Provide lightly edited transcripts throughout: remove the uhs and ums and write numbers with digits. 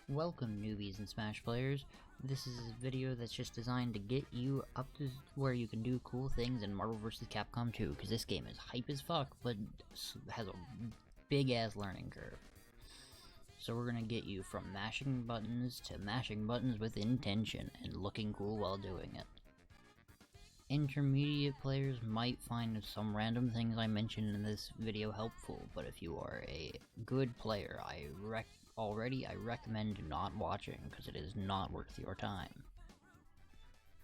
Welcome newbies and Smash players. This is a video that's just designed to get you up to where you can do cool things in Marvel vs. Capcom 2, because this game is hype as fuck, but has a big ass learning curve. So we're gonna get you from mashing buttons to mashing buttons with intention and looking cool while doing it. Intermediate players might find some random things I mentioned in this video helpful, but if you are a good player, I recommend not watching, because it is not worth your time.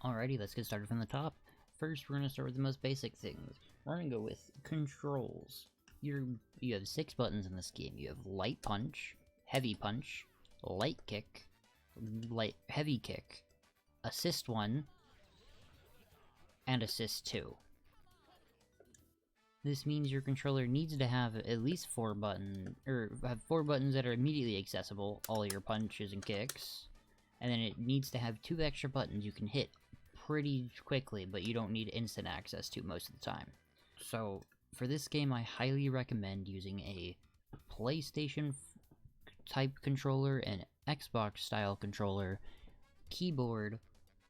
Alrighty, let's get started from the top. First, we're going to start with the most basic things. We're going to go with controls. You have 6 buttons in this game. You have light punch, heavy punch, light kick, heavy kick, assist 1, and assist 2. This means your controller needs to have at least 4 buttons that are immediately accessible, all your punches and kicks, and then it needs to have 2 extra buttons you can hit pretty quickly, but you don't need instant access to most of the time. So, for this game, I highly recommend using a PlayStation type controller, an Xbox style controller, keyboard,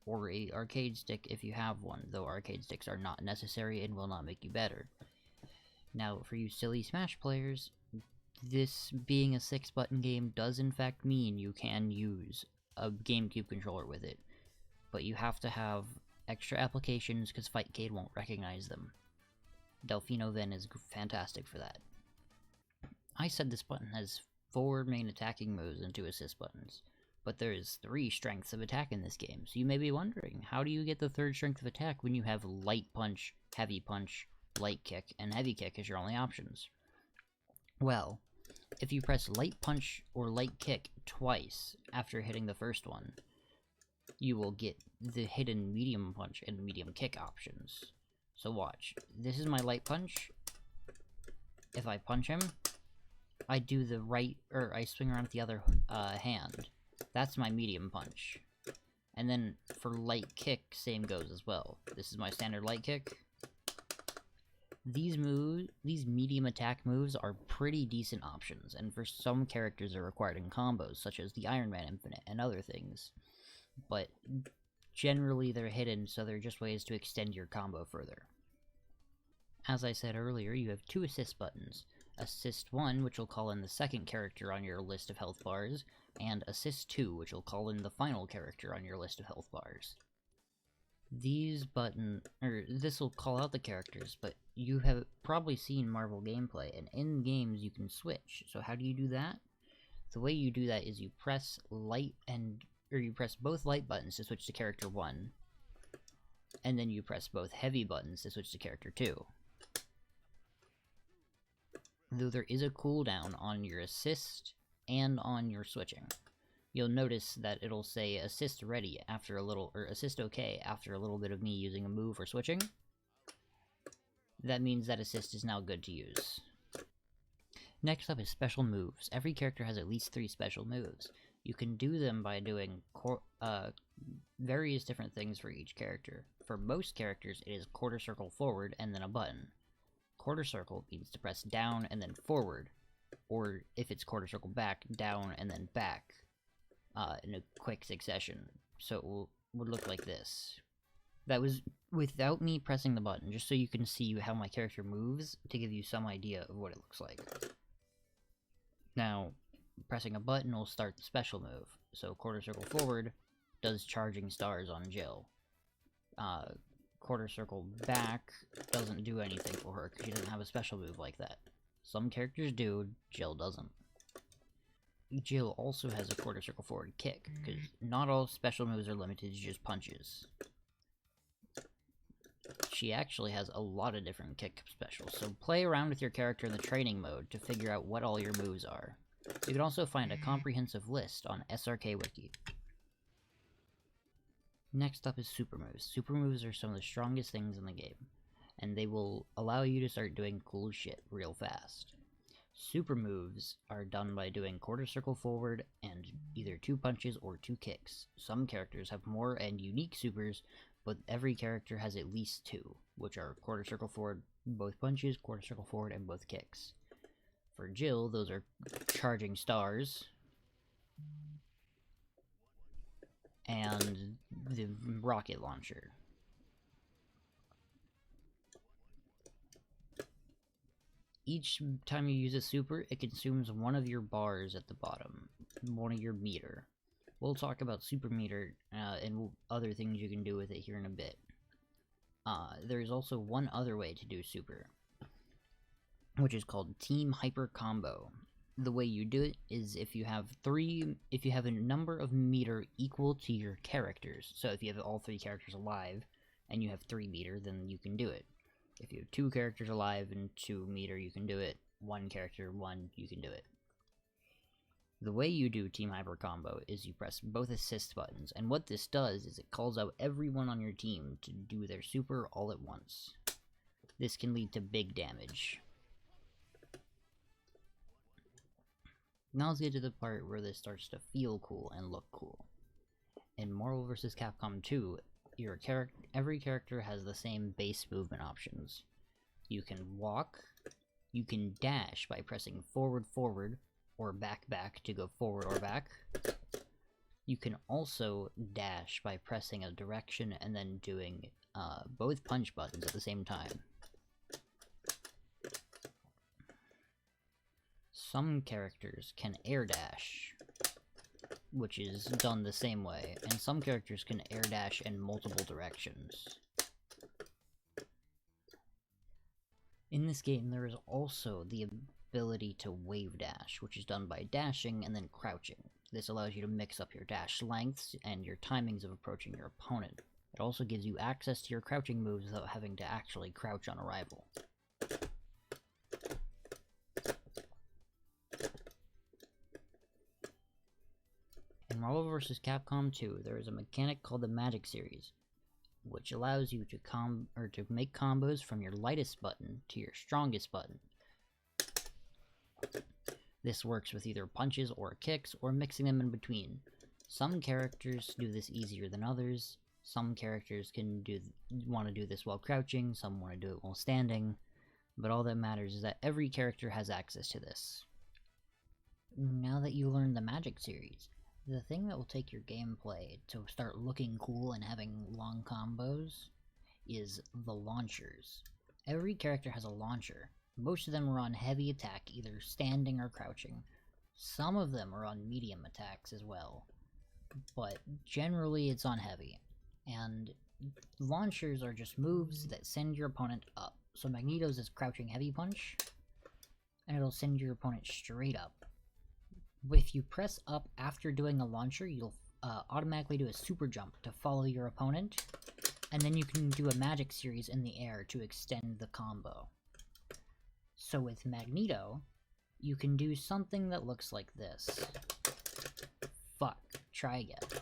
or a arcade stick if you have one, though arcade sticks are not necessary and will not make you better. Now, for you silly Smash players, this being a 6-button game does in fact mean you can use a GameCube controller with it, but you have to have extra applications because Fightcade won't recognize them. Delfino Ven is fantastic for that. I said this button has 4 main attacking moves and 2 assist buttons, but there is 3 strengths of attack in this game, so you may be wondering, how do you get the 3rd strength of attack when you have light punch, heavy punch, light kick, and heavy kick as your only options? Well, if you press light punch or light kick twice after hitting the first one, you will get the hidden medium punch and medium kick options. So watch, this is my light punch. If I punch him, I do the I swing around with the other hand. That's my medium punch. And then for light kick, same goes as well. This is my standard light kick. These medium attack moves are pretty decent options, and for some characters are required in combos, such as the Iron Man Infinite and other things. But generally they're hidden, so they're just ways to extend your combo further. As I said earlier, you have 2 assist buttons. Assist 1, which will call in the second character on your list of health bars, and Assist 2, which will call in the final character on your list of health bars. This will call out the characters, but you have probably seen Marvel gameplay, and in games you can switch. So how do you do that? The way you do that is you press both light buttons to switch to character 1, and then you press both heavy buttons to switch to character 2. Though there is a cooldown on your assist and on your switching. You'll notice that it'll say assist ready after a little, or assist okay after a little bit of me using a move or switching. That means that assist is now good to use. Next up is special moves. Every character has at least 3 special moves. You can do them by doing various different things for each character. For most characters, it is quarter circle forward and then a button. Quarter circle means to press down and then forward, or if it's quarter circle back, down and then back. In a quick succession, so it would look like this. That was without me pressing the button, just so you can see how my character moves, to give you some idea of what it looks like. Now, pressing a button will start the special move, so quarter circle forward does charging stars on Jill. Quarter circle back doesn't do anything for her, because she doesn't have a special move like that. Some characters do, Jill doesn't. Jill also has a quarter circle forward kick, because not all special moves are limited to just punches. She actually has a lot of different kick specials, so play around with your character in the training mode to figure out what all your moves are. You can also find a comprehensive list on SRK Wiki. Next up is super moves. Super moves are some of the strongest things in the game, and they will allow you to start doing cool shit real fast. Super moves are done by doing quarter circle forward and either 2 punches or 2 kicks. Some characters have more and unique supers, but every character has at least 2, which are quarter circle forward, both punches, quarter circle forward, and both kicks. For Jill, those are charging stars, and the rocket launcher. Each time you use a super, it consumes one of your bars at the bottom, one of your meter. We'll talk about super meter and other things you can do with it here in a bit. There's also one other way to do super, which is called Team Hyper Combo. The way you do it is if you have a number of meter equal to your characters. So if you have all 3 characters alive and you have 3 meter, then you can do it. If you have 2 characters alive and 2 meter, you can do it. 1 character, 1, you can do it. The way you do Team Hyper Combo is you press both assist buttons, and what this does is it calls out everyone on your team to do their super all at once. This can lead to big damage. Now let's get to the part where this starts to feel cool and look cool. In Marvel vs. Capcom 2, every character has the same base movement options. You can walk, you can dash by pressing forward forward, or back back to go forward or back. You can also dash by pressing a direction and then doing both punch buttons at the same time. Some characters can air dash, which is done the same way, and some characters can air dash in multiple directions. In this game, there is also the ability to wave dash, which is done by dashing and then crouching. This allows you to mix up your dash lengths and your timings of approaching your opponent. It also gives you access to your crouching moves without having to actually crouch on arrival. In Marvel vs. Capcom 2, there is a mechanic called the Magic Series, which allows you to make combos from your lightest button to your strongest button. This works with either punches or kicks, or mixing them in between. Some characters do this easier than others. Some characters want to do this while crouching, some want to do it while standing, but all that matters is that every character has access to this. Now that you learned the Magic Series, the thing that will take your gameplay to start looking cool and having long combos is the launchers. Every character has a launcher. Most of them are on heavy attack, either standing or crouching. Some of them are on medium attacks as well, but generally it's on heavy. And launchers are just moves that send your opponent up. So Magneto's is crouching heavy punch, and it'll send your opponent straight up. If you press up after doing a launcher, you'll automatically do a super jump to follow your opponent, and then you can do a Magic Series in the air to extend the combo. So with Magneto, you can do something that looks like this. Fuck. Try again.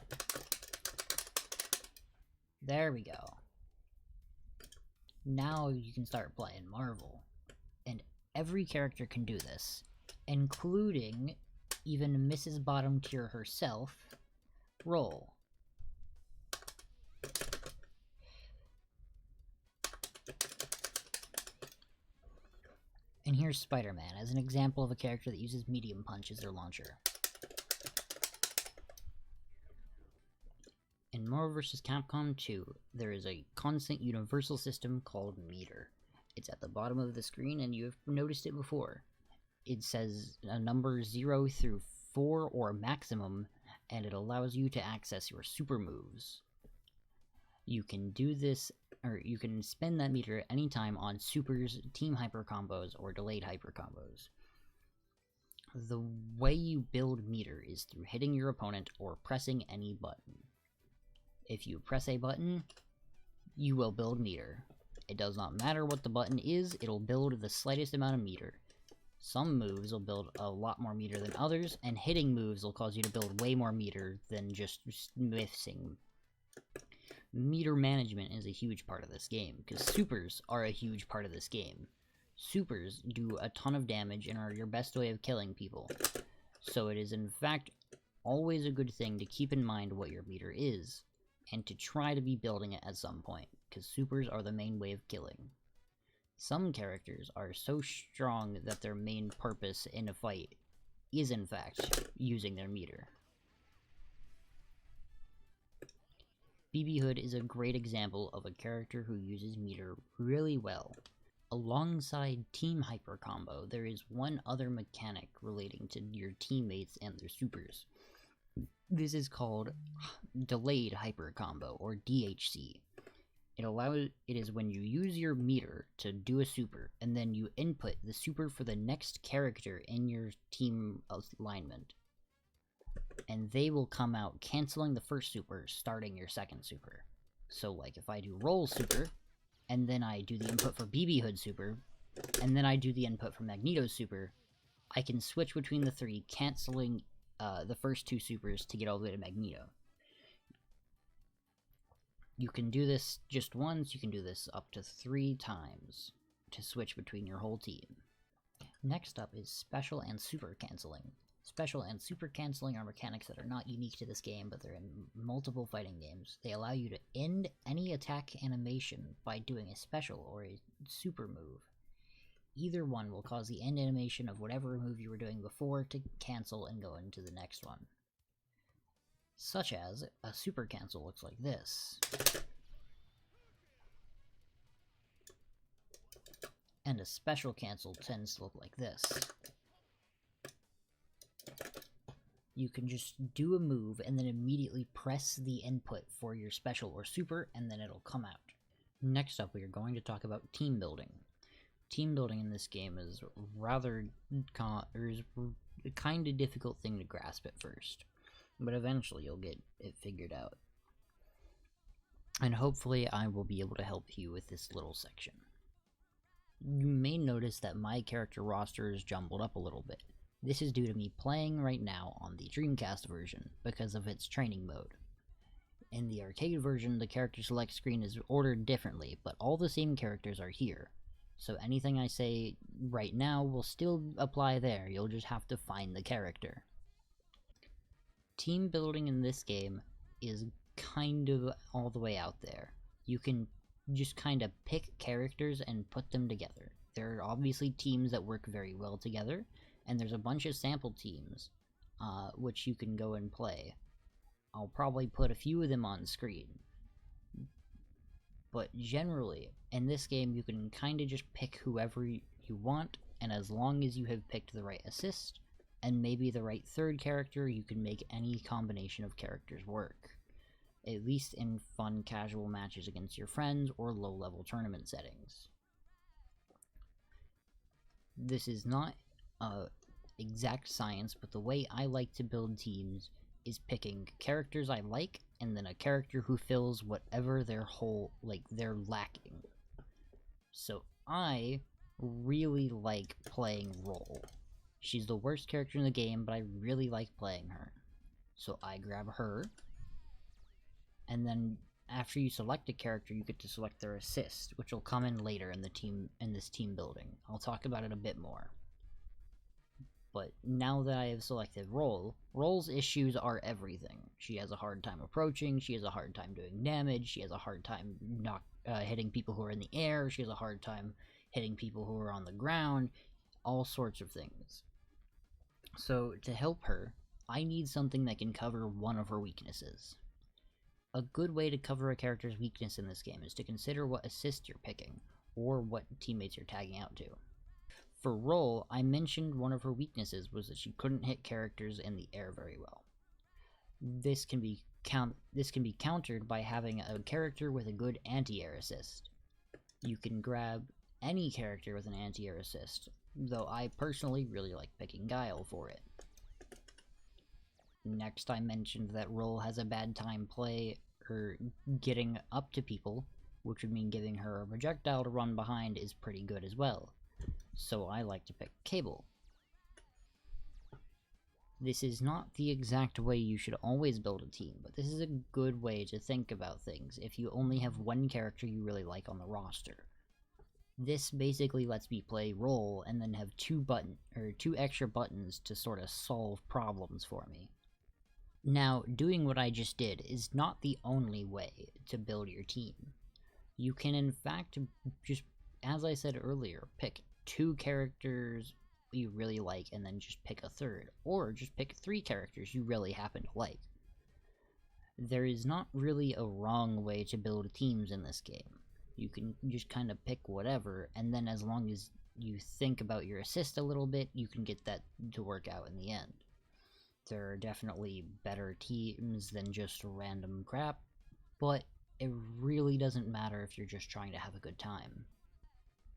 There we go. Now you can start playing Marvel. And every character can do this, including even Mrs. Bottom Tier herself. Roll. And here's Spider-Man as an example of a character that uses medium punch as their launcher. In Marvel vs. Capcom 2, there is a constant universal system called meter. It's at the bottom of the screen, and you've noticed it before. It says a number 0 through 4 or maximum, and it allows you to access your super moves. You can do this, or you can spend that meter at any time on supers, team hyper combos, or delayed hyper combos. The way you build meter is through hitting your opponent or pressing any button. If you press a button, you will build meter. It does not matter what the button is, it'll build the slightest amount of meter. Some moves will build a lot more meter than others, and hitting moves will cause you to build way more meter than just missing. Meter management is a huge part of this game, because supers are a huge part of this game. Supers do a ton of damage and are your best way of killing people. So it is in fact always a good thing to keep in mind what your meter is, and to try to be building it at some point, because supers are the main way of killing. Some characters are so strong that their main purpose in a fight is in fact using their meter. BB Hood is a great example of a character who uses meter really well. Alongside Team Hyper Combo, there is one other mechanic relating to your teammates and their supers. This is called Delayed Hyper Combo, or DHC. It is when you use your meter to do a super, and then you input the super for the next character in your team alignment. And they will come out canceling the first super, starting your second super. So like if I do Roll super, and then I do the input for BB Hood super, and then I do the input for Magneto super, I can switch between the three, canceling the first two supers to get all the way to Magneto. You can do this just once, you can do this up to 3 times to switch between your whole team. Next up is Special and Super Canceling. Special and Super Canceling are mechanics that are not unique to this game, but they're in multiple fighting games. They allow you to end any attack animation by doing a special or a super move. Either one will cause the end animation of whatever move you were doing before to cancel and go into the next one. Such as, a super cancel looks like this. And a special cancel tends to look like this. You can just do a move and then immediately press the input for your special or super, and then it'll come out. Next up, we are going to talk about team building. Team building in this game is a kind of difficult thing to grasp at first, but eventually you'll get it figured out. And hopefully I will be able to help you with this little section. You may notice that my character roster is jumbled up a little bit. This is due to me playing right now on the Dreamcast version because of its training mode. In the arcade version, the character select screen is ordered differently, but all the same characters are here. So anything I say right now will still apply there, you'll just have to find the character. Team building in this game is kind of all the way out there. You can just kind of pick characters and put them together. There are obviously teams that work very well together, and there's a bunch of sample teams, which you can go and play. I'll probably put a few of them on screen. But generally, in this game, you can kind of just pick whoever you want, and as long as you have picked the right assist, and maybe the right third character, you can make any combination of characters work. At least in fun, casual matches against your friends, or low-level tournament settings. This is not exact science, but the way I like to build teams is picking characters I like, and then a character who fills whatever they're lacking. So I really like playing Roll. She's the worst character in the game, but I really like playing her. So I grab her, and then after you select a character, you get to select their assist, which will come in later in this team building. I'll talk about it a bit more. But now that I have selected Roll, Roll's issues are everything. She has a hard time approaching, she has a hard time doing damage, she has a hard time hitting people who are in the air, she has a hard time hitting people who are on the ground, all sorts of things. So to help her, I need something that can cover one of her weaknesses. A good way to cover a character's weakness in this game is to consider what assist you're picking, or what teammates you're tagging out to. For Roll, I mentioned one of her weaknesses was that she couldn't hit characters in the air very well. This can be countered by having a character with a good anti-air assist. You can grab any character with an anti-air assist, though I personally really like picking Guile for it. Next, I mentioned that Roll has a bad time getting up to people, which would mean giving her a projectile to run behind is pretty good as well. So I like to pick Cable. This is not the exact way you should always build a team, but this is a good way to think about things if you only have one character you really like on the roster. This basically lets me play Roll and then have two extra buttons to sort of solve problems for me. Now, doing what I just did is not the only way to build your team. You can in fact just, as I said earlier, pick 2 characters you really like and then just pick a third, or just pick 3 characters you really happen to like. There is not really a wrong way to build teams in this game. You can just kind of pick whatever, and then as long as you think about your assist a little bit, you can get that to work out in the end. There are definitely better teams than just random crap, but it really doesn't matter if you're just trying to have a good time.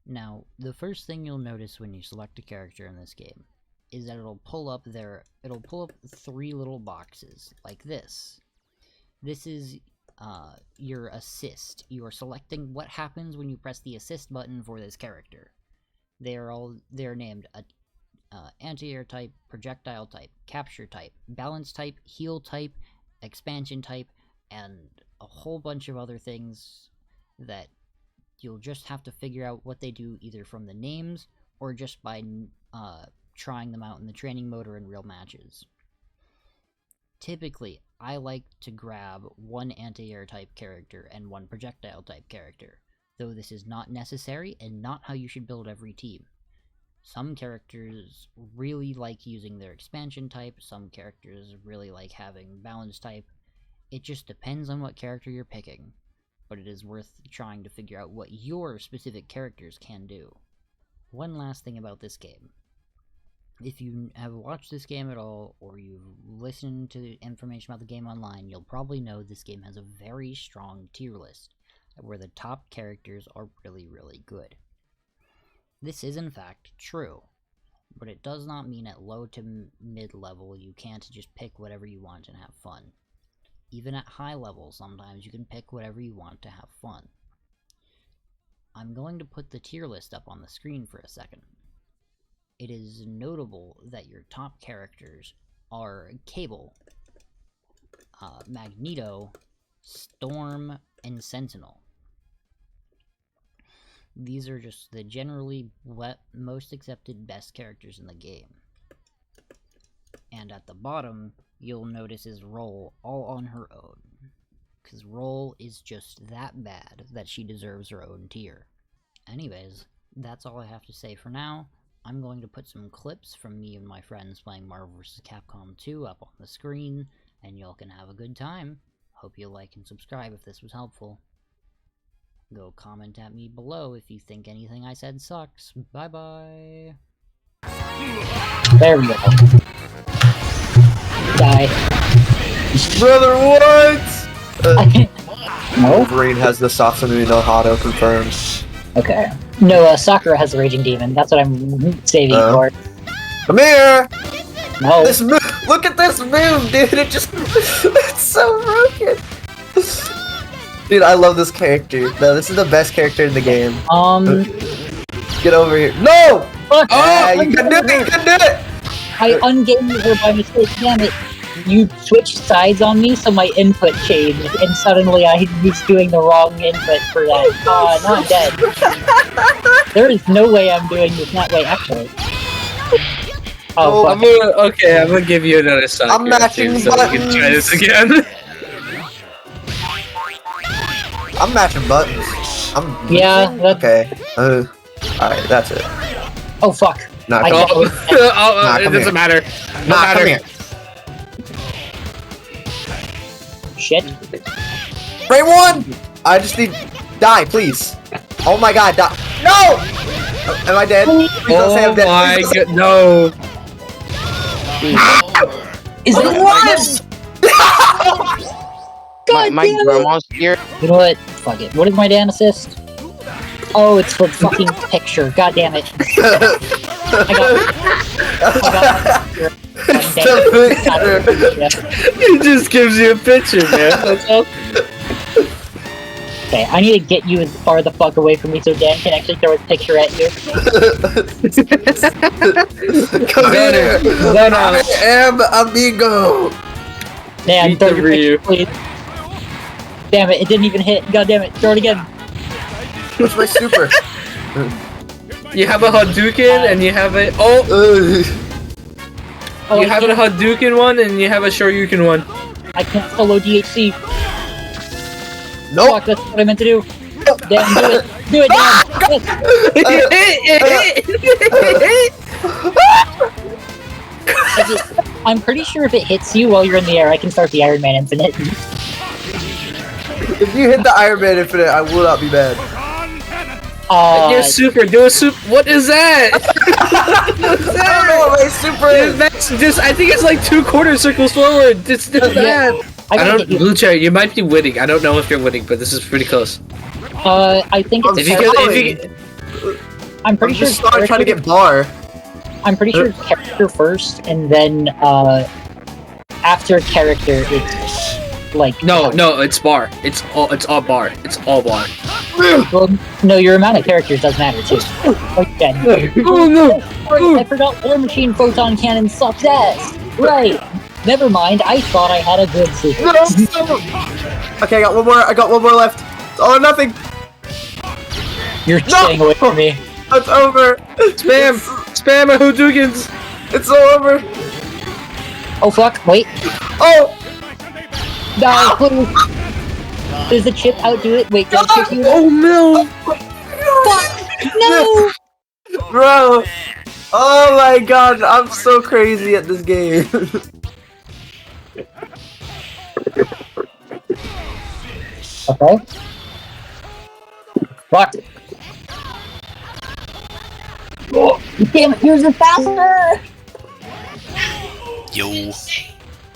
Now, the first thing you'll notice when you select a character in this game is that it'll pull up 3 little boxes, like this. This is your assist. You are selecting what happens when you press the assist button for this character. They're named anti-air type, projectile type, capture type, balance type, heal type, expansion type, and a whole bunch of other things that you'll just have to figure out what they do either from the names or just by trying them out in the training mode or in real matches. Typically, I like to grab 1 anti-air type character and 1 projectile type character, though this is not necessary and not how you should build every team. Some characters really like using their expansion type, some characters really like having balance type. It just depends on what character you're picking, but it is worth trying to figure out what your specific characters can do. One last thing about this game. If you have watched this game at all, or you've listened to information about the game online, you'll probably know this game has a very strong tier list, where the top characters are really, really good. This is in fact true, but it does not mean at low to mid-level you can't just pick whatever you want and have fun. Even at high level, sometimes you can pick whatever you want to have fun. I'm going to put the tier list up on the screen for a second. It is notable that your top characters are Cable, Magneto, Storm, and Sentinel. These are just the generally most accepted best characters in the game. And at the bottom, you'll notice is Roll all on her own, because Roll is just that bad that she deserves her own tier. Anyways, that's all I have to say for now. I'm going to put some clips from me and my friends playing Marvel vs. Capcom 2 up on the screen, and y'all can have a good time. Hope you like and subscribe if this was helpful. Go comment at me below if you think anything I said sucks. Bye-bye! There we go. Die. Brother, what? No? Wolverine has the Sasune no Hado confirmed. Okay. No, Sakura has a Raging Demon. That's what I'm saving for. Come here! No. This move! Look at this move, dude! It just... it's so broken! Dude, I love this character. No, this is the best character in the game. Get over here. No! Fuck! You can do it! You can do it! I ungamed her by mistake, damn it. You switched sides on me, so my input changed, and suddenly I was doing the wrong input for that. Now I'm dead. There is no way I'm doing this that way, actually. Oh, I'm gonna give you another shot. I'm matching so buttons. you can try this again. I'm matching buttons. Yeah, that's... Okay. Alright, that's it. Oh, fuck. Nah, I come can't- It doesn't matter. Nah, come here. Shit. Ray 1! I just need... Die, please. Oh my god, die. No! Am I dead? Please don't say I'm dead. My god, no. Is it What? God my damn it! grandma's here. You know what? Fuck it. What is my Dan assist? Oh, it's for fucking picture. God damn it. It just gives you a picture, man. That's all. Okay, I need to get you as far the fuck away from me so Dan can actually throw his picture at you. Come here! I am amigo! Dan, Beat throw the your Ryu. picture, please. Damn it, it didn't even hit. God damn it, throw it again. What's my super? You have a Hadouken and you have a Oh, you have a Hadouken one and you have a Shoryuken one. I can't solo DHC. Nope. Fuck, that's what I meant to do. Dan, do it. Do it, Dan. I'm pretty sure if it hits you while you're in the air, I can start the Iron Man Infinite. If you hit the Iron Man Infinite, I will not be mad. You're super. Do a super. What is that? What's I don't know what my super is. That's just. I think it's like 2 quarter circles forward. Just do that. I don't. Blue Cherry, you might be winning. I don't know if you're winning, but this is pretty close. I think it's. I'm pretty sure. Just started trying to get bar. I'm pretty sure it's character first, and then after character, it's like. No, it's bar. It's all bar. It's all bar. Well, no, your amount of characters does matter too. Okay. Oh no! Right, I forgot War Machine Photon Cannon sucks ass. Right. Never mind. I thought I had a good super. No. Okay, I got one more. I got one more left. It's all or nothing. You're staying away from me. It's over. Spam a Hadoukens. It's all over. Oh fuck! Wait. Oh. No, please. Does the chip outdo it? Wait, does chip you? Oh no! Fuck! No! Bro! Oh my god, I'm so crazy at this game. Okay. Fuck. Oh, damn it, yours is faster! Yo.